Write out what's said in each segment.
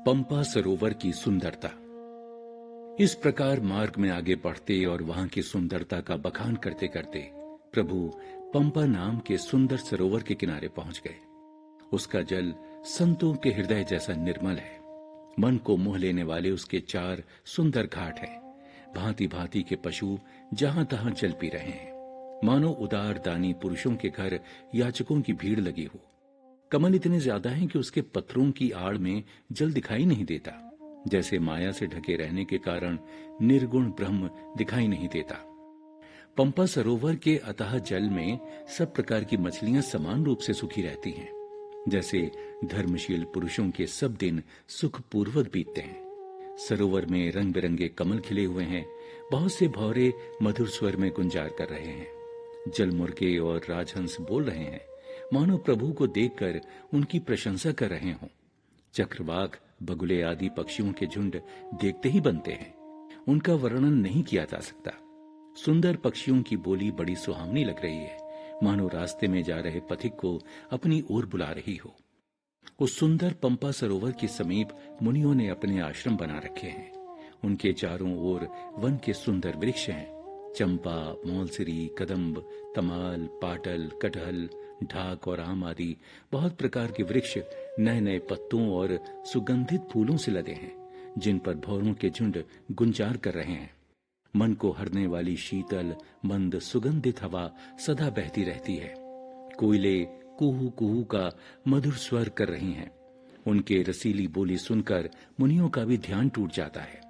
पंपा सरोवर की सुंदरता। इस प्रकार मार्ग में आगे बढ़ते और वहां की सुंदरता का बखान करते करते प्रभु पंपा नाम के सुंदर सरोवर के किनारे पहुंच गए। उसका जल संतों के हृदय जैसा निर्मल है। मन को मोह लेने वाले उसके 4 सुंदर घाट हैं। भांति भांति के पशु जहां तहां जल पी रहे हैं, मानो उदार दानी पुरुषों के घर याचकों की भीड़ लगी हो। कमल इतने ज्यादा हैं कि उसके पत्रों की आड़ में जल दिखाई नहीं देता, जैसे माया से ढके रहने के कारण निर्गुण ब्रह्म दिखाई नहीं देता। पंपा सरोवर के अथाह जल में सब प्रकार की मछलियां समान रूप से सुखी रहती हैं, जैसे धर्मशील पुरुषों के सब दिन सुख पूर्वक बीतते हैं। सरोवर में रंग बिरंगे कमल खिले हुए हैं। बहुत से भौरे मधुर स्वर में गुंजार कर रहे हैं। जलमुर्गे और राजहंस बोल रहे हैं, मानो प्रभु को देखकर उनकी प्रशंसा कर रहे हों। चक्रवाक, बगुले आदि पक्षियों के झुंड देखते ही बनते हैं। उनका वर्णन नहीं किया जा सकता। सुंदर पक्षियों की बोली बड़ी सुहावनी लग रही है, मानो रास्ते में जा रहे पथिक को अपनी ओर बुला रही हो। उस सुंदर पंपा सरोवर के समीप मुनियों ने अपने आश्रम बना रखे हैं। उनके चारों ओर वन के सुंदर वृक्ष हैं। चंपा, मौलसिरी, कदम्ब, तमाल, पाटल, कटहल, ढाक और आम आदि बहुत प्रकार के वृक्ष नए नए पत्तों और सुगंधित फूलों से लदे हैं, जिन पर भौरों के झुंड गुंजार कर रहे हैं। मन को हरने वाली शीतल मंद सुगंधित हवा सदा बहती रहती है। कोयले कुहू कुहू का मधुर स्वर कर रही हैं। उनके रसीली बोली सुनकर मुनियों का भी ध्यान टूट जाता है।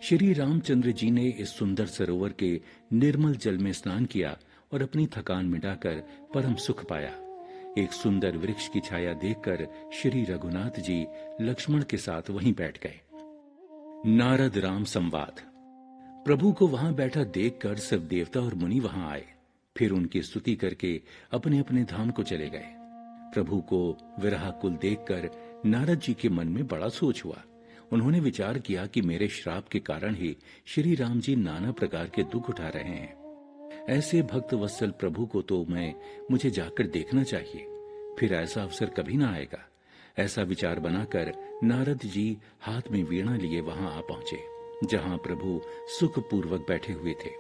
श्री रामचंद्र जी ने इस सुंदर सरोवर के निर्मल जल में स्नान किया और अपनी थकान मिटाकर परम सुख पाया। एक सुंदर वृक्ष की छाया देखकर श्री रघुनाथ जी लक्ष्मण के साथ वहीं बैठ गए। नारद राम संवाद। प्रभु को वहां बैठा देखकर सब देवता और मुनि वहां आए। फिर उनकी स्तुति करके अपने अपने धाम को चले गए। प्रभु को विरहाकुल देखकर नारद जी के मन में बड़ा सोच हुआ। उन्होंने विचार किया कि मेरे श्राप के कारण ही श्री राम जी नाना प्रकार के दुख उठा रहे हैं। ऐसे भक्त वत्सल प्रभु को तो मुझे जाकर देखना चाहिए। फिर ऐसा अवसर कभी ना आएगा। ऐसा विचार बनाकर नारद जी हाथ में वीणा लिए वहां आ पहुंचे, जहां प्रभु सुखपूर्वक बैठे हुए थे।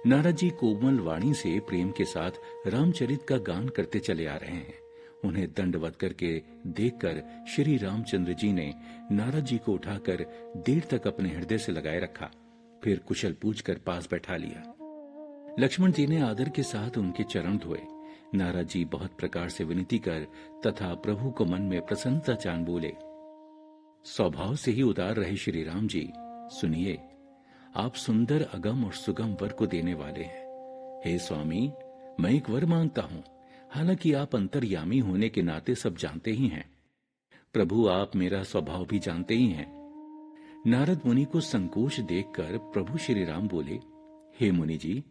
नारद जी कोमल वाणी से प्रेम के साथ रामचरित का गान करते चले आ रहे हैं। उन्हें दंडवत करके देखकर श्री रामचंद्र जी ने नारद जी को उठाकर देर तक अपने हृदय से लगाए रखा। फिर कुशल पूछकर पास बैठा लिया। लक्ष्मण जी ने आदर के साथ उनके चरण धोए। नारद जी बहुत प्रकार से विनती कर तथा प्रभु को मन में प्रसन्नता जान बोले, स्वभाव से ही उदार रहे श्री राम जी, सुनिए, आप सुंदर अगम और सुगम वर को देने वाले हैं। हे स्वामी, मैं एक वर मांगता हूं। हालांकि आप अंतर्यामी होने के नाते सब जानते ही हैं। प्रभु, आप मेरा स्वभाव भी जानते ही हैं। नारद मुनि को संकोच देखकर प्रभु श्री राम बोले, हे मुनि जी,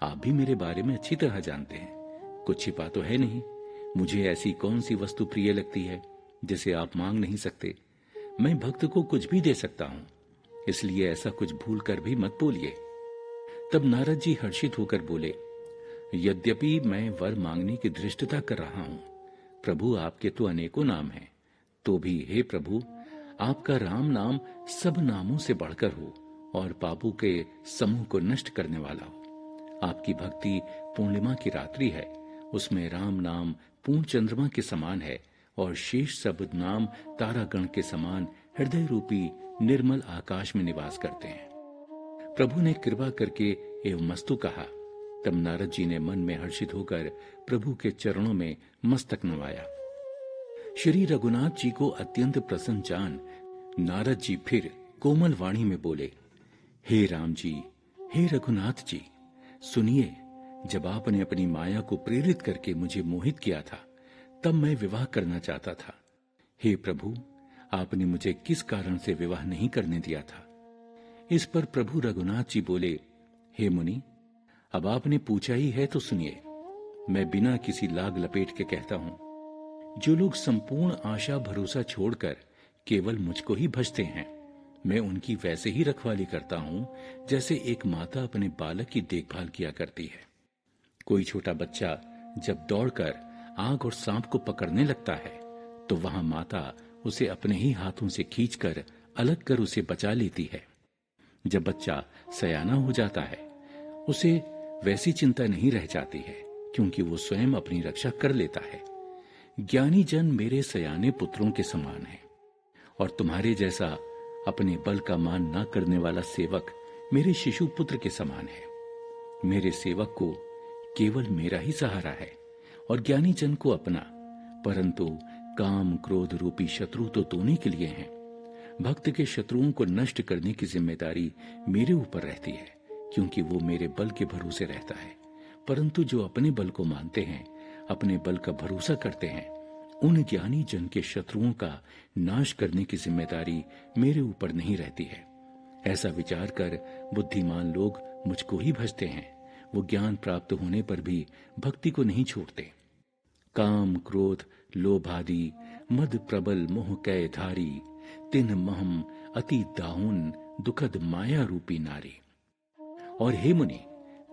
आप भी मेरे बारे में अच्छी तरह जानते हैं। कुछ छिपा तो है नहीं। मुझे ऐसी कौन सी वस्तु प्रिय लगती है जिसे आप मांग नहीं सकते। मैं भक्त को कुछ भी दे सकता हूं, इसलिए ऐसा कुछ भूल कर भी मत बोलिए। तब नारद जी हर्षित होकर बोले, यद्यपि मैं वर मांगने की धृष्टता कर रहा हूं, प्रभु आपके तो अनेकों नाम हैं, तो भी हे प्रभु, आपका राम नाम सब नामों से बढ़कर हो और पापों के समूह को नष्ट करने वाला हो। आपकी भक्ति पूर्णिमा की रात्रि है, उसमें राम नाम पूर्ण चंद्रमा के समान है और शेष सब नाम तारागण के समान हृदय रूपी निर्मल आकाश में निवास करते हैं। प्रभु ने कृपा करके एवं मस्तु कहा। तब नारद जी ने मन में हर्षित होकर प्रभु के चरणों में मस्तक नवाया। श्री रघुनाथ जी को अत्यंत प्रसन्न जान नारद जी फिर कोमल वाणी में बोले, हे राम जी, हे रघुनाथ जी, सुनिए, जब आपने अपनी माया को प्रेरित करके मुझे मोहित किया था, तब मैं विवाह करना चाहता था। हे प्रभु, आपने मुझे किस कारण से विवाह नहीं करने दिया था। इस पर प्रभु रघुनाथ जी बोले, हे मुनि, अब आपने पूछा ही है तो सुनिए। मैं बिना किसी लाग लपेट के कहता हूं, जो लोग संपूर्ण आशा भरोसा छोड़कर केवल मुझको ही भजते हैं, मैं उनकी वैसे ही रखवाली करता हूं जैसे एक माता अपने बालक की देखभाल किया करती है। कोई छोटा बच्चा जब दौड़कर आग और सांप को पकड़ने लगता है, तो वहां माता उसे अपने ही हाथों से खींचकर अलग कर उसे बचा लेती है। जब बच्चा सयाना हो जाता है, उसे वैसी चिंता नहीं रह जाती है, क्योंकि वो स्वयं अपनी रक्षा कर लेता है। ज्ञानी जन मेरे सयाने पुत्रों के समान है, और तुम्हारे जैसा अपने बल का मान न करने वाला सेवक मेरे शिशु पुत्र के समान है। मेरे सेवक को केवल मेरा ही सहारा है और ज्ञानी जन को अपना, परंतु काम क्रोध रूपी शत्रु तो तोड़ने के लिए हैं। भक्त के शत्रुओं को नष्ट करने की जिम्मेदारी मेरे ऊपर रहती है, क्योंकि वो मेरे बल के भरोसे रहता है। परंतु जो अपने बल को मानते हैं, अपने बल का भरोसा करते हैं, उन ज्ञानी जन के शत्रुओं का नाश करने की जिम्मेदारी मेरे ऊपर नहीं रहती है। ऐसा विचार कर बुद्धिमान लोग मुझको ही भजते हैं। वो ज्ञान प्राप्त होने पर भी भक्ति को नहीं छोड़ते। काम क्रोध लोभ आदि मद प्रबल मोह कै धारी, तिन महम अति दाहुन दुखद माया रूपी नारी। और हे मुनि,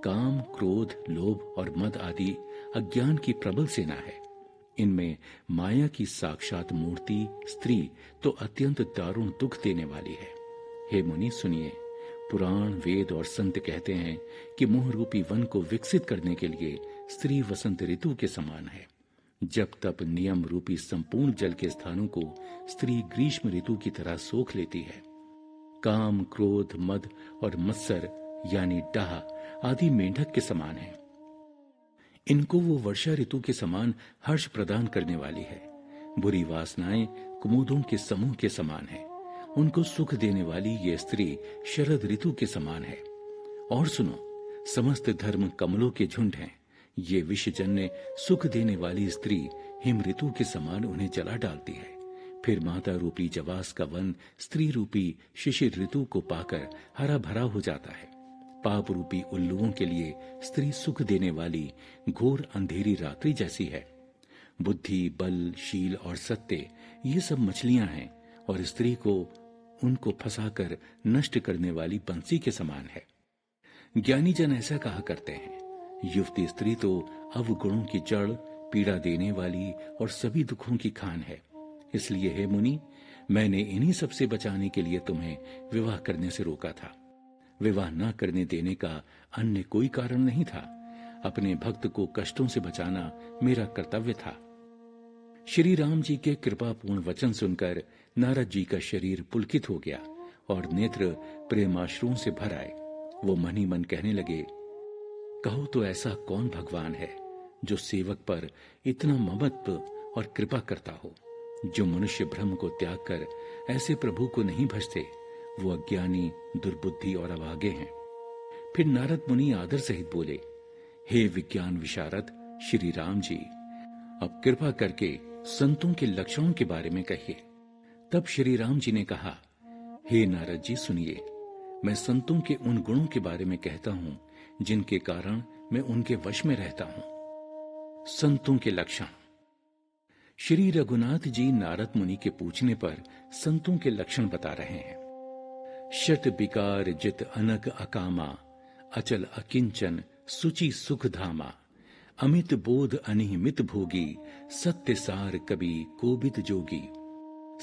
काम क्रोध लोभ और मद आदि अज्ञान की प्रबल सेना है। इनमें माया की साक्षात मूर्ति स्त्री तो अत्यंत दारुण दुख देने वाली है। हे मुनि सुनिए, पुराण वेद और संत कहते हैं कि मोह रूपी वन को विकसित करने के लिए स्त्री वसंत ऋतु के समान है। जब तप नियम रूपी संपूर्ण जल के स्थानों को स्त्री ग्रीष्म ऋतु की तरह सोख लेती है। काम क्रोध मद और मत्सर यानी डाह आदि मेंढक के समान है। इनको वो वर्षा ऋतु के समान हर्ष प्रदान करने वाली है। बुरी वासनाएं कुमुदों के समूह के समान है। उनको सुख देने वाली ये स्त्री शरद ऋतु के समान है। और सुनो, समस्त धर्म कमलों के झुंड हैं। ये विषजन्य सुख देने वाली स्त्री हिम ऋतु के समान उन्हें जला डालती है। फिर माता रूपी जवास का वन स्त्री रूपी शिशिर ऋतु को पाकर हरा भरा हो जाता है। पाप रूपी उल्लुओं के लिए स्त्री सुख देने वाली घोर अंधेरी रात्रि जैसी है। बुद्धि बल शील और सत्य ये सब मछलियां हैं, और स्त्री को उनको फंसाकर नष्ट करने वाली बंसी के समान है। ज्ञानी जन ऐसा कहा करते हैं, युवती स्त्री तो अवगुणों की जड़, पीड़ा देने वाली और सभी दुखों की खान है। इसलिए हे मुनि, मैंने इन्हीं सब से बचाने के लिए तुम्हें विवाह करने से रोका था। विवाह न करने देने का अन्य कोई कारण नहीं था। अपने भक्त को कष्टों से बचाना मेरा कर्तव्य था। श्री राम जी के कृपापूर्ण वचन सुनकर नारद जी का शरीर पुलकित हो गया और नेत्र प्रेमाश्रुओं से भर आए। वो मन ही मन कहने लगे, कहो तो ऐसा कौन भगवान है जो सेवक पर इतना ममत्व और कृपा करता हो। जो मनुष्य भ्रम को त्याग कर ऐसे प्रभु को नहीं भजते, वो अज्ञानी दुर्बुद्धि और अभागे हैं। फिर नारद मुनि आदर सहित बोले, हे विज्ञान विशारद श्री राम जी, अब कृपा करके संतों के लक्षणों के बारे में कहिए। तब श्री राम जी ने कहा, हे नारद जी सुनिए, मैं संतों के उन गुणों के बारे में कहता हूं जिनके कारण मैं उनके वश में रहता हूं। संतों के लक्षण। श्री रघुनाथ जी नारद मुनि के पूछने पर संतों के लक्षण बता रहे हैं। शत विकार जित अनग अकामा, अचल अकिंचन सुचि सुख धामा, अमित बोध अनिमित भोगी, सत्य सार कवि कोबिद जोगी,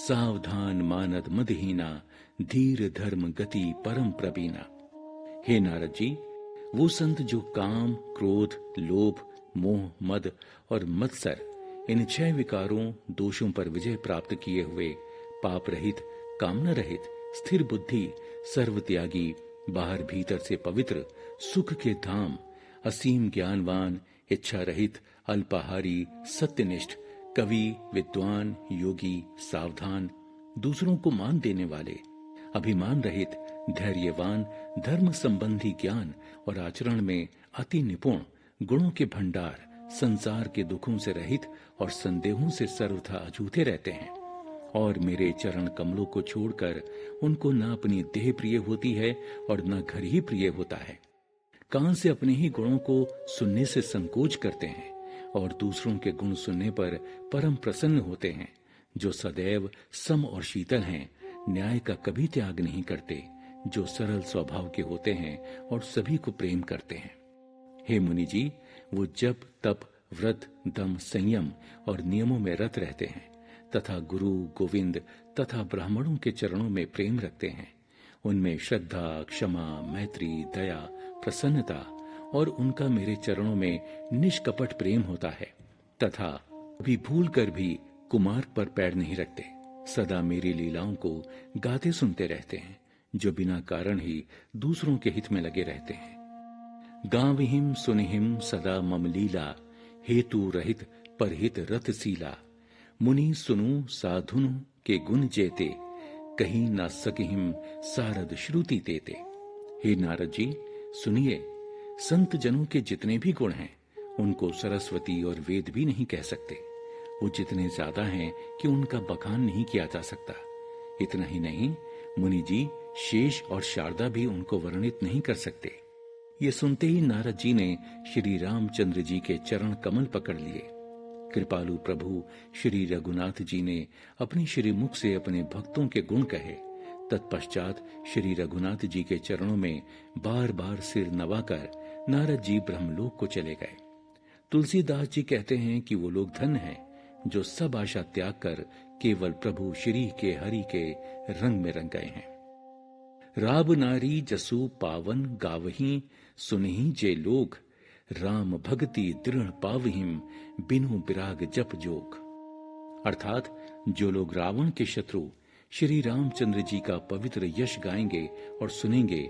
सावधान मानद मदहीना, धीर धर्म गति परम प्रवीणा। हे नारद जी, वो संत जो काम क्रोध लोभ मोह मद और मत्सर इन 6 विकारों दोषों पर विजय प्राप्त किए हुए, पाप रहित कामना रहित स्थिर बुद्धि सर्वत्यागी, बाहर भीतर से पवित्र, सुख के धाम, असीम ज्ञानवान, इच्छा रहित, अल्पाहारी, सत्यनिष्ठ, कवि, विद्वान, योगी, सावधान, दूसरों को मान देने वाले, अभिमान रहित, धैर्यवान, धर्म संबंधी ज्ञान और आचरण में अति निपुण, गुणों के भंडार, संसार के दुखों से रहित और संदेहों से सर्वथा अछूते रहते हैं। और मेरे चरण कमलों को छोड़कर उनको न अपनी देह प्रिय होती है और न घर ही प्रिय होता है। कान से अपने ही गुणों को सुनने से संकोच करते हैं और दूसरों के गुण सुनने पर परम प्रसन्न होते हैं। जो सदैव सम और शीतल हैं, न्याय का कभी त्याग नहीं करते, जो सरल स्वभाव के होते हैं और सभी को प्रेम करते हैं। हे मुनि जी, वो जप तप व्रत दम संयम और नियमों में रत रहते हैं, तथा गुरु गोविंद तथा ब्राह्मणों के चरणों में प्रेम रखते हैं, उनमें श्रद्धा, क्षमा, मैत्री, दया, प्रसन्नता और उनका मेरे चरणों में निष्कपट प्रेम होता है, तथा कभी भूल कर भी कुमार्ग पर पैर नहीं रखते, सदा मेरी लीलाओं को गाते सुनते रहते हैं, जो बिना कारण ही दूसरों के हित में लगे रहते हैं। गावहिम सुनिहिम सदा मम लीला, हेतु रहित परहित रत सीला, मुनि सुनु साधुनु के गुण जेते, कहीं ना सकिहिम सारद श्रुति देते। हे नारद जी, सुनिए, संत जनों के जितने भी गुण हैं, उनको सरस्वती और वेद भी नहीं कह सकते। वो जितने ज्यादा हैं कि उनका बखान नहीं किया जा सकता। इतना ही नहीं, मुनि जी शेष और शारदा भी उनको वर्णित नहीं कर सकते। ये सुनते ही नारद जी ने श्री रामचंद्र जी के चरण कमल पकड़ लिए। कृपालु प्रभु श्री रघुनाथ जी ने अपने श्री मुख से अपने भक्तों के गुण कहे। तत्पश्चात श्री रघुनाथ जी के चरणों में बार बार सिर नवाकर नारद जी ब्रह्मलोक को चले गए। तुलसीदास जी कहते हैं कि वो लोग धन्य हैं जो सब आशा त्याग कर केवल प्रभु श्री के हरि के रंग में रंग गए हैं। राब नारी जसु पावन गावही, सुनहि जे लोग, राम भक्ति दृढ़ पावहिम, बिनु विराग जप जोग। अर्थात जो लोग रावण के शत्रु श्री रामचंद्र जी का पवित्र यश गाएंगे और सुनेंगे,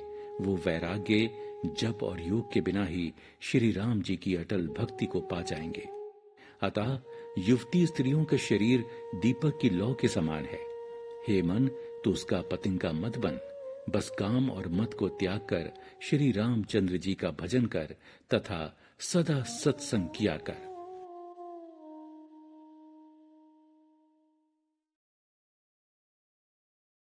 वो वैराग्य, जप और योग के बिना ही श्री राम जी की अटल भक्ति को पा जाएंगे। अतः युवती स्त्रियों का शरीर दीपक की लौ के समान है। हे मन, तू उसका पतिंगा मत बन, बस काम और मत को त्याग कर श्री रामचंद्र जी का भजन कर तथा सदा सत्संग किया कर।